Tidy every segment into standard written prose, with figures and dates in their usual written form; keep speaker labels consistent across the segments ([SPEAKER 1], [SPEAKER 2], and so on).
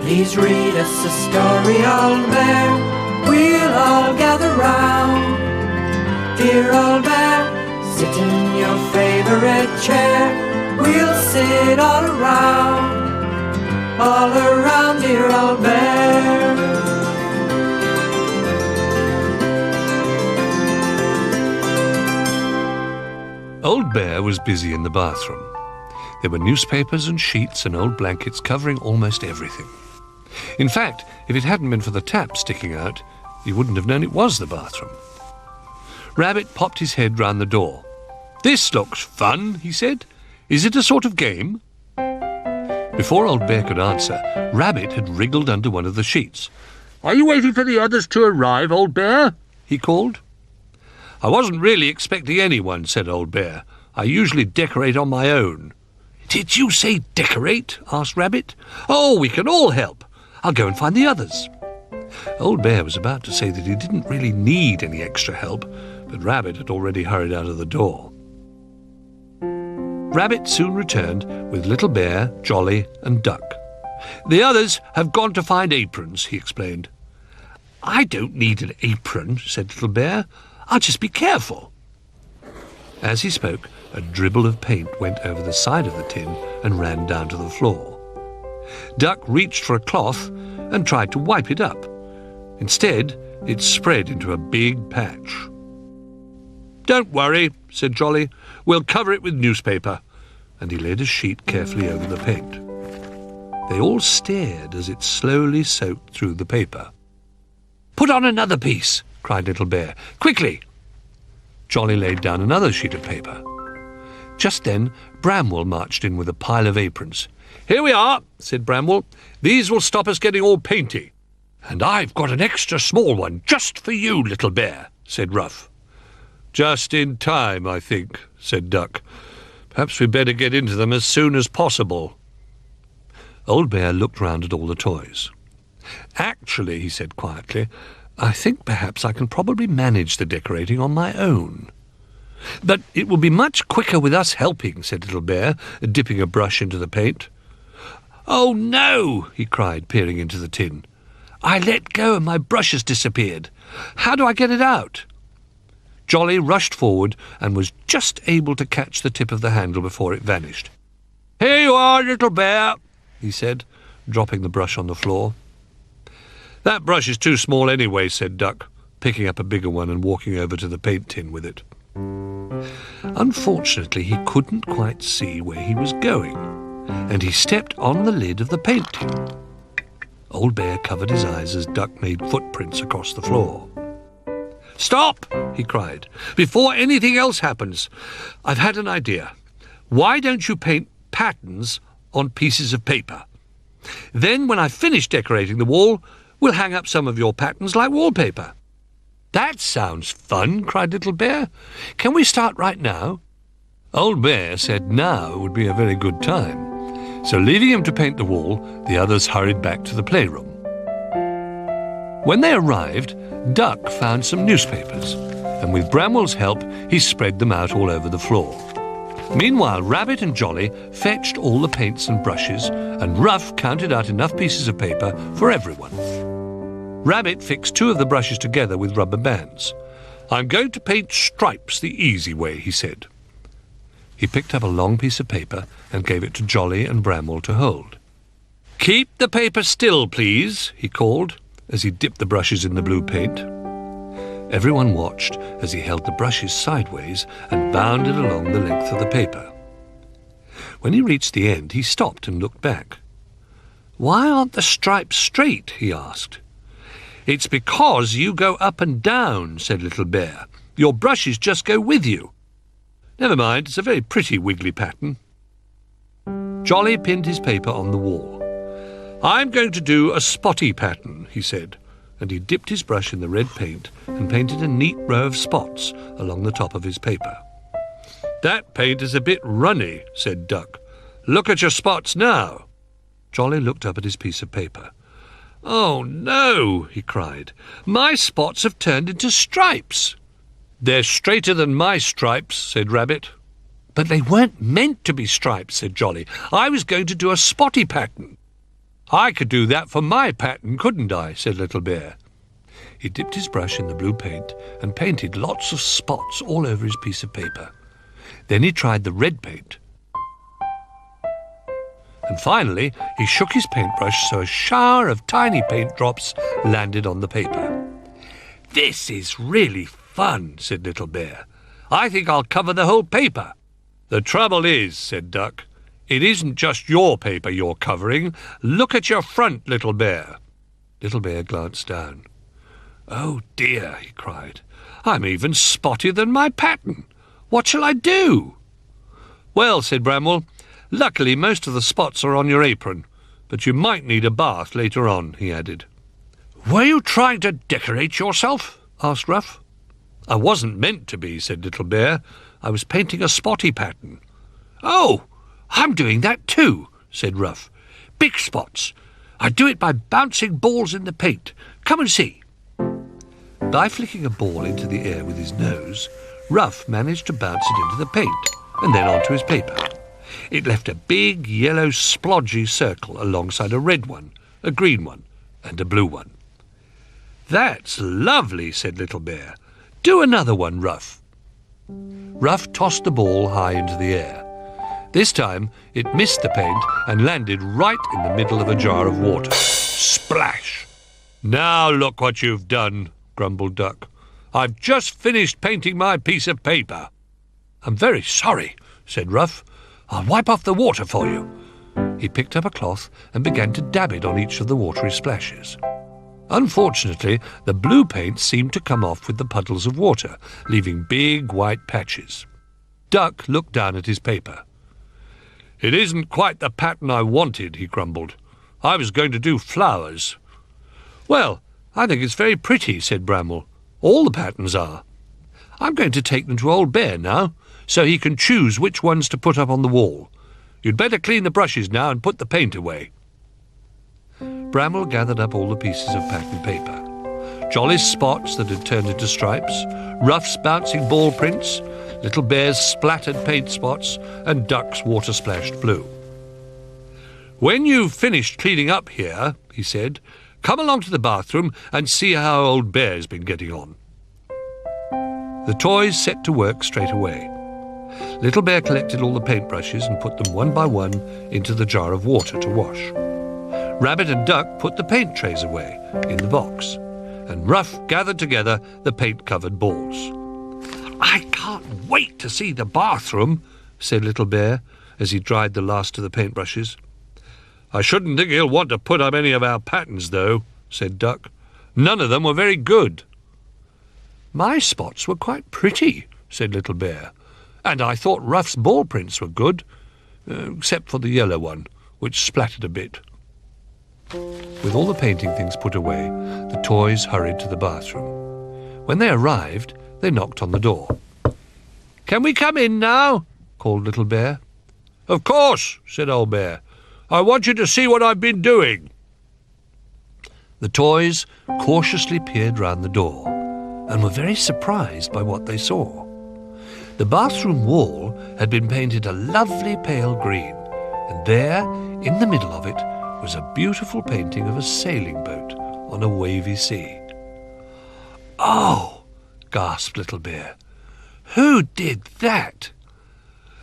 [SPEAKER 1] Please read us a story, Old Bear. We'll all gather round. Dear Old Bear, sit in your favorite chair. We'll sit all around, dear Old Bear.
[SPEAKER 2] Old Bear was busy in the bathroom. There were newspapers and sheets and old blankets covering almost everything. In fact, if it hadn't been for the tap sticking out, you wouldn't have known it was the bathroom. Rabbit popped his head round the door. "This looks fun," he said. "Is it a sort of game?" Before Old Bear could answer, Rabbit had wriggled under one of the sheets. "Are you waiting for the others to arrive, Old Bear?" he called. "I wasn't really expecting anyone," said Old Bear. "I usually decorate on my own." "Did you say decorate?" asked Rabbit. "Oh, we can all help. I'll go and find the others." Old Bear was about to say that he didn't really need any extra help, but Rabbit had already hurried out of the door. Rabbit soon returned with Little Bear, Jolly, and Duck. "The others have gone to find aprons," he explained. "I don't need an apron," said Little Bear. "I'll just be careful." As he spoke, a dribble of paint went over the side of the tin and ran down to the floor. Duck reached for a cloth and tried to wipe it up. Instead, it spread into a big patch. "Don't worry," said Jolly. "We'll cover it with newspaper." And he laid a sheet carefully over the paint. They all stared as it slowly soaked through the paper. "Put on another piece," cried Little Bear. "Quickly!" Jolly laid down another sheet of paper. Just then, Bramwell marched in with a pile of aprons. "Here we are," said Bramwell. "These will stop us getting all painty." "And I've got an extra small one just for you, Little Bear," said Ruff. "Just in time, I think," said Duck. "Perhaps we'd better get into them as soon as possible." Old Bear looked round at all the toys. "Actually," he said quietly, "I think perhaps I can probably manage the decorating on my own." "But it will be much quicker with us helping," said Little Bear, dipping a brush into the paint. "Oh, no!" he cried, peering into the tin. "I let go and my brush has disappeared. How do I get it out?" Jolly rushed forward and was just able to catch the tip of the handle before it vanished. "Here you are, Little Bear," he said, dropping the brush on the floor. "That brush is too small anyway," said Duck, picking up a bigger one and walking over to the paint tin with it. Unfortunately, he couldn't quite see where he was going, and he stepped on the lid of the paint tin. Old Bear covered his eyes as Duck made footprints across the floor. "Stop!" he cried. "Before anything else happens, I've had an idea. Why don't you paint patterns on pieces of paper? Then, when I've finished decorating the wall, we'll hang up some of your patterns like wallpaper." "That sounds fun," cried Little Bear. "Can we start right now?" Old Bear said now would be a very good time. So leaving him to paint the wall, the others hurried back to the playroom. When they arrived, Duck found some newspapers, and with Bramwell's help, he spread them out all over the floor. Meanwhile, Rabbit and Jolly fetched all the paints and brushes, and Ruff counted out enough pieces of paper for everyone. Rabbit fixed 2 of the brushes together with rubber bands. "I'm going to paint stripes the easy way," he said. He picked up a long piece of paper and gave it to Jolly and Bramwell to hold. "Keep the paper still, please," he called, as he dipped the brushes in the blue paint. Everyone watched as he held the brushes sideways and bounded along the length of the paper. When he reached the end, he stopped and looked back. "Why aren't the stripes straight?" he asked. "It's because you go up and down," said Little Bear. "Your brushes just go with you." "Never mind, it's a very pretty wiggly pattern." Jolly pinned his paper on the wall. "I'm going to do a spotty pattern," he said, and he dipped his brush in the red paint and painted a neat row of spots along the top of his paper. "That paint is a bit runny," said Duck. "Look at your spots now." Jolly looked up at his piece of paper. "Oh, no," he cried. "My spots have turned into stripes." "They're straighter than my stripes," said Rabbit. "But they weren't meant to be stripes," said Jolly. "I was going to do a spotty pattern." I could do that for my pattern, couldn't I? Said Little Bear. He dipped his brush in the blue paint and painted lots of spots all over his piece of paper. Then he tried the red paint. And finally, he shook his paintbrush so a shower of tiny paint drops landed on the paper. "This is really fun," said Little Bear. "I think I'll cover the whole paper." "The trouble is," said Duck, "it isn't just your paper you're covering. Look at your front, Little Bear." Little Bear glanced down. "Oh dear," he cried. "I'm even spottier than my pattern. What shall I do?" "Well," said Bramwell, "luckily most of the spots are on your apron, but you might need a bath later on," he added. "Were you trying to decorate yourself?" asked Ruff. "I wasn't meant to be," said Little Bear. "I was painting a spotty pattern." "Oh, I'm doing that too," said Ruff. "Big spots. I do it by bouncing balls in the paint. Come and see." By flicking a ball into the air with his nose, Ruff managed to bounce it into the paint and then onto his paper. It left a big yellow splodgy circle alongside a red one, a green one, and a blue one. "That's lovely," said Little Bear. "Do another one, Ruff." Ruff tossed the ball high into the air. This time it missed the paint and landed right in the middle of a jar of water. Splash! "Now look what you've done," grumbled Duck. "I've just finished painting my piece of paper." "I'm very sorry," said Ruff. "I'll wipe off the water for you." He picked up a cloth and began to dab it on each of the watery splashes. Unfortunately, the blue paint seemed to come off with the puddles of water, leaving big white patches. Duck looked down at his paper. "It isn't quite the pattern I wanted," he grumbled. "I was going to do flowers." "Well, I think it's very pretty," said Bramwell. "All the patterns are. I'm going to take them to Old Bear now, so he can choose which ones to put up on the wall. You'd better clean the brushes now and put the paint away." Bramwell gathered up all the pieces of pattern paper. Jolly's spots that had turned into stripes, Ruff's bouncing ball prints, Little Bear's splattered paint spots, and Duck's water-splashed blue. "When you've finished cleaning up here," he said, "come along to the bathroom and see how Old Bear's been getting on." The toys set to work straight away. Little Bear collected all the paintbrushes and put them one by one into the jar of water to wash. Rabbit and Duck put the paint trays away in the box, and Ruff gathered together the paint-covered balls. "I can't wait to see the bathroom," said Little Bear as he dried the last of the paintbrushes. "I shouldn't think he'll want to put up any of our patterns, though," said Duck. "None of them were very good." "My spots were quite pretty," said Little Bear, "and I thought Ruff's ball prints were good, except for the yellow one, which splattered a bit." With all the painting things put away, the toys hurried to the bathroom. When they arrived, they knocked on the door. "Can we come in now?" called Little Bear. "Of course," said Old Bear. "I want you to see what I've been doing." The toys cautiously peered round the door and were very surprised by what they saw. The bathroom wall had been painted a lovely pale green, and there, in the middle of it, was a beautiful painting of a sailing boat on a wavy sea. "Oh!" gasped Little Bear. "Who did that?"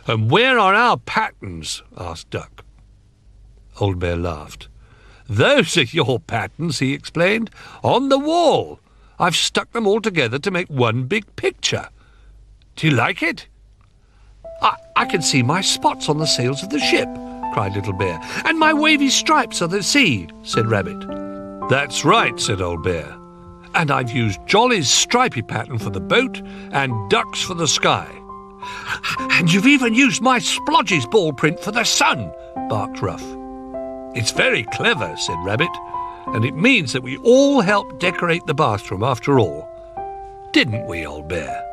[SPEAKER 2] "And where are our patterns?" asked Duck. Old Bear laughed. "Those are your patterns," he explained, "on the wall. I've stuck them all together to make one big picture. Do you like it?" I can see my spots on the sails of the ship," cried Little Bear. "And my wavy stripes on the sea," said Rabbit. "That's right," said Old Bear. "And I've used Jolly's stripy pattern for the boat and Duck's for the sky." "And you've even used my Splodgy's ball print for the sun," barked Ruff. "It's very clever," said Rabbit, "and it means that we all helped decorate the bathroom after all. Didn't we, Old Bear?"